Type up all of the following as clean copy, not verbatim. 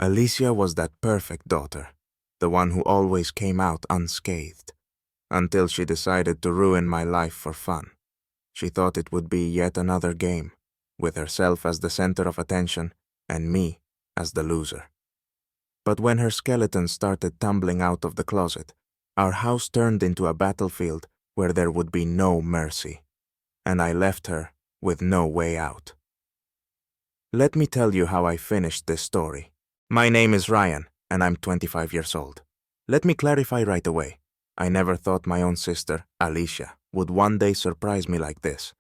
Alicia was that perfect daughter, the one who always came out unscathed, until she decided to ruin my life for fun. She thought it would be yet another game, with herself as the center of attention and me as the loser. But when her skeleton started tumbling out of the closet, our house turned into a battlefield where there would be no mercy, and I left her with no way out. Let me tell you how I finished this story. My name is Ryan, and I'm 25 years old. Let me clarify right away. I never thought my own sister, Alicia, would one day surprise me like this.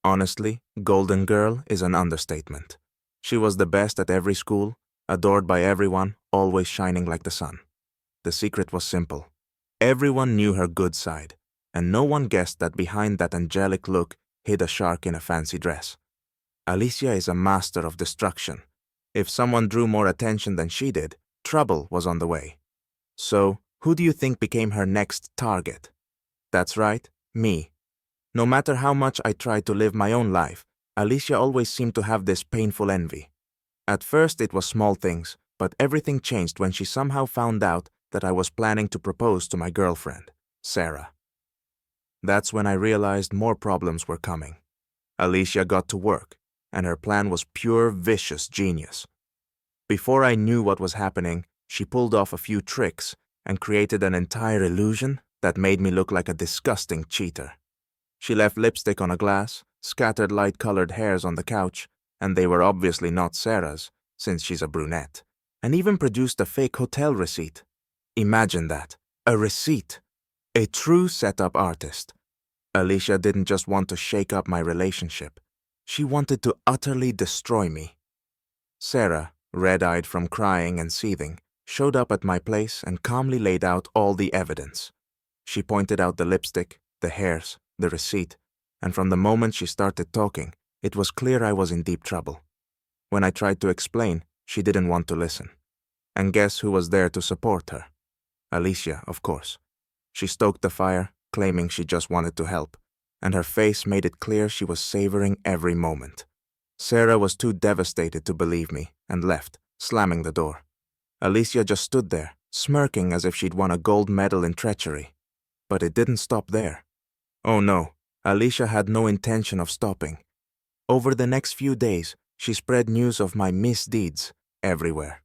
Honestly, Golden Girl is an understatement. She was the best at every school, adored by everyone, always shining like the sun. The secret was simple. Everyone knew her good side, and no one guessed that behind that angelic look hid a shark in a fancy dress. Alicia is a master of destruction. If someone drew more attention than she did, trouble was on the way. So, who do you think became her next target? That's right, me. No matter how much I tried to live my own life, Alicia always seemed to have this painful envy. At first it was small things, but everything changed when she somehow found out that I was planning to propose to my girlfriend, Sarah. That's when I realized more problems were coming. Alicia got to work, and her plan was pure vicious genius. Before I knew what was happening, she pulled off a few tricks and created an entire illusion that made me look like a disgusting cheater. She left lipstick on a glass, scattered light-colored hairs on the couch, and they were obviously not Sarah's, since she's a brunette, and even produced a fake hotel receipt. Imagine that, a receipt. A true setup artist. Alicia didn't just want to shake up my relationship. She wanted to utterly destroy me. Sarah, red-eyed from crying and seething, showed up at my place and calmly laid out all the evidence. She pointed out the lipstick, the hairs, the receipt, and from the moment she started talking, it was clear I was in deep trouble. When I tried to explain, she didn't want to listen. And guess who was there to support her? Alicia, of course. She stoked the fire, claiming she just wanted to help, and her face made it clear she was savoring every moment. Sarah was too devastated to believe me and left, slamming the door. Alicia just stood there, smirking as if she'd won a gold medal in treachery. But it didn't stop there. Oh no, Alicia had no intention of stopping. Over the next few days, she spread news of my misdeeds everywhere.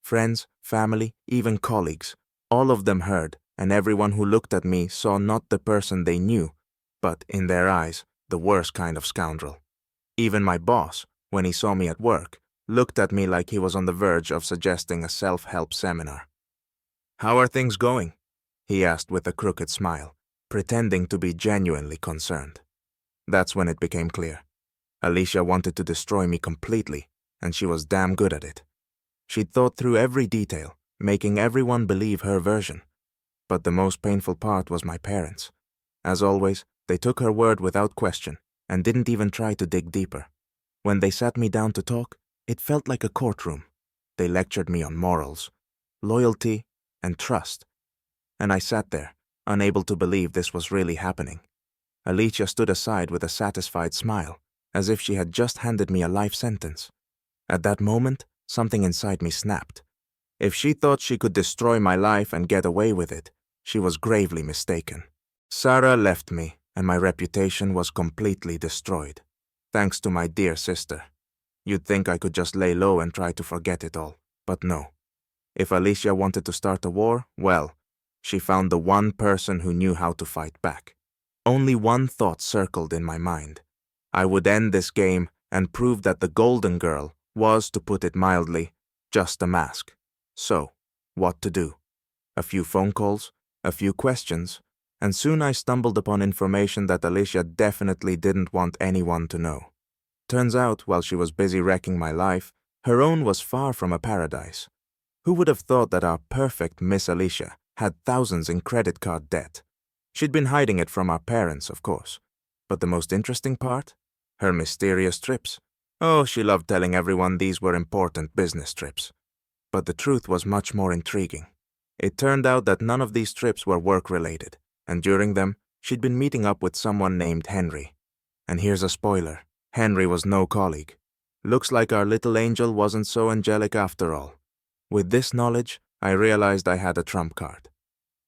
Friends, family, even colleagues, all of them heard, and everyone who looked at me saw not the person they knew, but, in their eyes, the worst kind of scoundrel. Even my boss, when he saw me at work, looked at me like he was on the verge of suggesting a self-help seminar. "How are things going?" he asked with a crooked smile, pretending to be genuinely concerned. That's when it became clear. Alicia wanted to destroy me completely, and she was damn good at it. She'd thought through every detail, making everyone believe her version. But the most painful part was my parents. As always, they took her word without question and didn't even try to dig deeper. When they sat me down to talk, it felt like a courtroom. They lectured me on morals, loyalty, and trust. And I sat there, unable to believe this was really happening. Alicia stood aside with a satisfied smile, as if she had just handed me a life sentence. At that moment, something inside me snapped. If she thought she could destroy my life and get away with it, she was gravely mistaken. Sarah left me, and my reputation was completely destroyed. Thanks to my dear sister. You'd think I could just lay low and try to forget it all, but no. If Alicia wanted to start a war, well, she found the one person who knew how to fight back. Only one thought circled in my mind. I would end this game and prove that the Golden Girl was, to put it mildly, just a mask. So, what to do? A few phone calls, a few questions, and soon I stumbled upon information that Alicia definitely didn't want anyone to know. Turns out, while she was busy wrecking my life, her own was far from a paradise. Who would have thought that our perfect Miss Alicia had thousands in credit card debt? She'd been hiding it from our parents, of course. But the most interesting part? Her mysterious trips. Oh, she loved telling everyone these were important business trips. But the truth was much more intriguing. It turned out that none of these trips were work-related, and during them, she'd been meeting up with someone named Henry. And here's a spoiler. Henry was no colleague. Looks like our little angel wasn't so angelic after all. With this knowledge, I realized I had a trump card.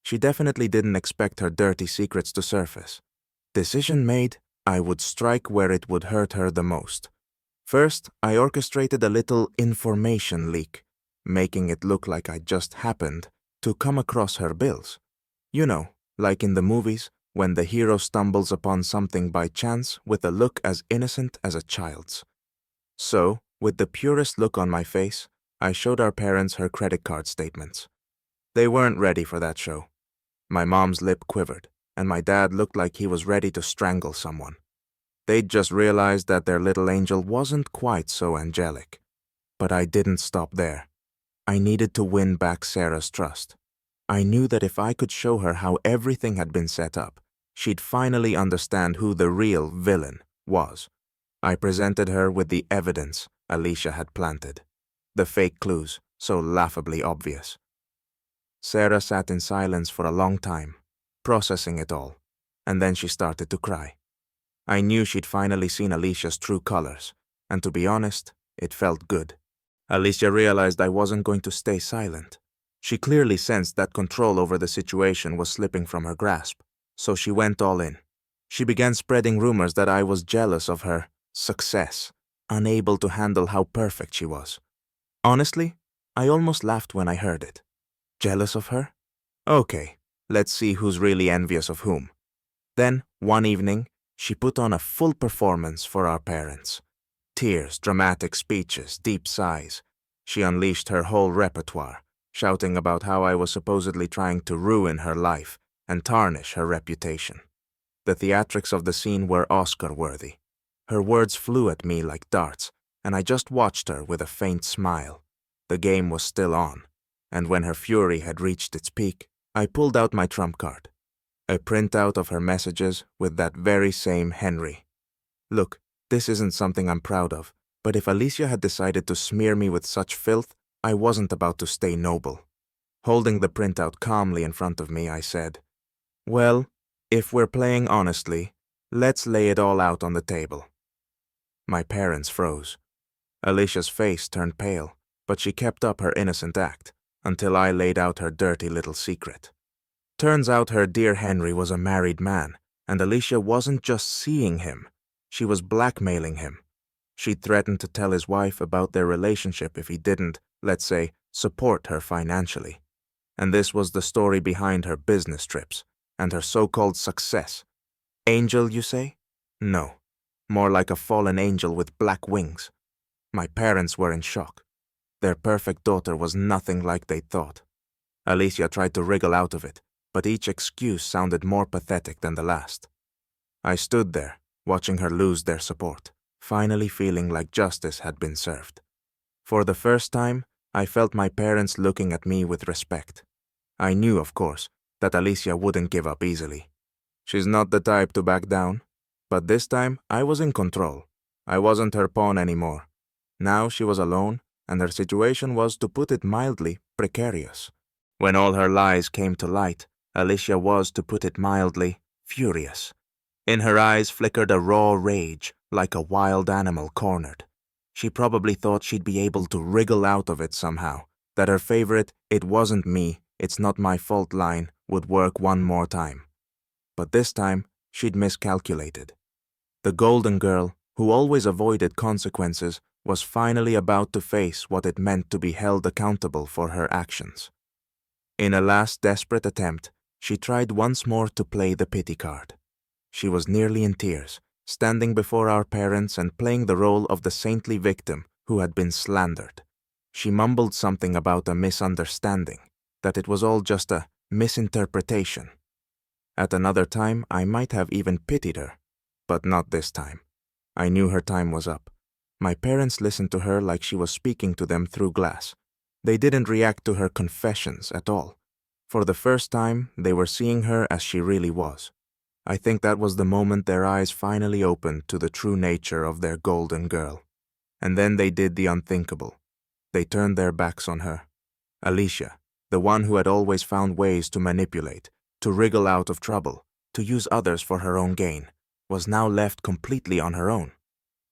She definitely didn't expect her dirty secrets to surface. Decision made, I would strike where it would hurt her the most. First, I orchestrated a little information leak, making it look like I just happened to come across her bills. You know, like in the movies, when the hero stumbles upon something by chance with a look as innocent as a child's. So, with the purest look on my face, I showed our parents her credit card statements. They weren't ready for that show. My mom's lip quivered, and my dad looked like he was ready to strangle someone. They'd just realized that their little angel wasn't quite so angelic. But I didn't stop there. I needed to win back Sarah's trust. I knew that if I could show her how everything had been set up, she'd finally understand who the real villain was. I presented her with the evidence Alicia had planted, the fake clues, so laughably obvious. Sarah sat in silence for a long time, processing it all, and then she started to cry. I knew she'd finally seen Alicia's true colors, and to be honest, it felt good. Alicia realized I wasn't going to stay silent. She clearly sensed that control over the situation was slipping from her grasp, so she went all in. She began spreading rumors that I was jealous of her success, unable to handle how perfect she was. Honestly, I almost laughed when I heard it. Jealous of her? Okay, let's see who's really envious of whom. Then, one evening, she put on a full performance for our parents. Tears, dramatic speeches, deep sighs. She unleashed her whole repertoire, shouting about how I was supposedly trying to ruin her life and tarnish her reputation. The theatrics of the scene were Oscar-worthy. Her words flew at me like darts, and I just watched her with a faint smile. The game was still on, and when her fury had reached its peak, I pulled out my trump card. A printout of her messages with that very same Henry. Look, this isn't something I'm proud of, but if Alicia had decided to smear me with such filth, I wasn't about to stay noble. Holding the printout calmly in front of me, I said, "Well, if we're playing honestly, let's lay it all out on the table." My parents froze. Alicia's face turned pale, but she kept up her innocent act until I laid out her dirty little secret. Turns out her dear Henry was a married man, and Alicia wasn't just seeing him, she was blackmailing him. She threatened to tell his wife about their relationship if he didn't, let's say, support her financially. And this was the story behind her business trips and her so-called success. Angel, you say? No, more like a fallen angel with black wings. My parents were in shock. Their perfect daughter was nothing like they thought. Alicia tried to wriggle out of it, but each excuse sounded more pathetic than the last. I stood there, watching her lose their support, finally feeling like justice had been served. For the first time, I felt my parents looking at me with respect. I knew, of course, that Alicia wouldn't give up easily. She's not the type to back down, but this time I was in control. I wasn't her pawn anymore. Now she was alone, and her situation was, to put it mildly, precarious. When all her lies came to light, Alicia was, to put it mildly, furious. In her eyes flickered a raw rage, like a wild animal cornered. She probably thought she'd be able to wriggle out of it somehow, that her favorite "it wasn't me, it's not my fault" line would work one more time. But this time, she'd miscalculated. The golden girl, who always avoided consequences, was finally about to face what it meant to be held accountable for her actions. In a last desperate attempt, she tried once more to play the pity card. She was nearly in tears, standing before our parents and playing the role of the saintly victim who had been slandered. She mumbled something about a misunderstanding, that it was all just a misinterpretation. At another time, I might have even pitied her, but not this time. I knew her time was up. My parents listened to her like she was speaking to them through glass. They didn't react to her confessions at all. For the first time, they were seeing her as she really was. I think that was the moment their eyes finally opened to the true nature of their golden girl. And then they did the unthinkable. They turned their backs on her. Alicia, the one who had always found ways to manipulate, to wriggle out of trouble, to use others for her own gain, was now left completely on her own.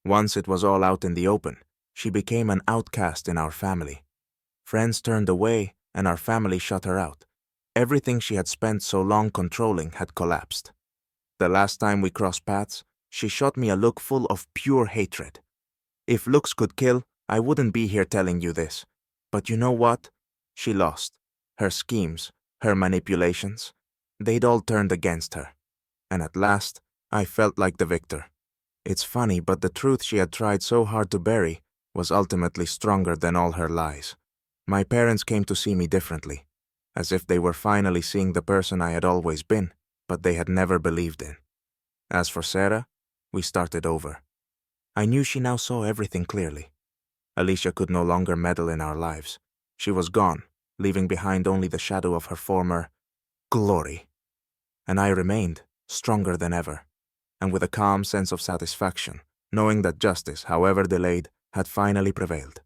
Once it was all out in the open, she became an outcast in our family. Friends turned away, and our family shut her out. Everything she had spent so long controlling had collapsed. The last time we crossed paths, she shot me a look full of pure hatred. If looks could kill, I wouldn't be here telling you this. But you know what? She lost. Her schemes, her manipulations, they'd all turned against her. And at last, I felt like the victor. It's funny, but the truth she had tried so hard to bury was ultimately stronger than all her lies. My parents came to see me differently, as if they were finally seeing the person I had always been, but they had never believed in. As for Sarah, we started over. I knew she now saw everything clearly. Alicia could no longer meddle in our lives. She was gone, leaving behind only the shadow of her former glory. And I remained, stronger than ever, and with a calm sense of satisfaction, knowing that justice, however delayed, had finally prevailed.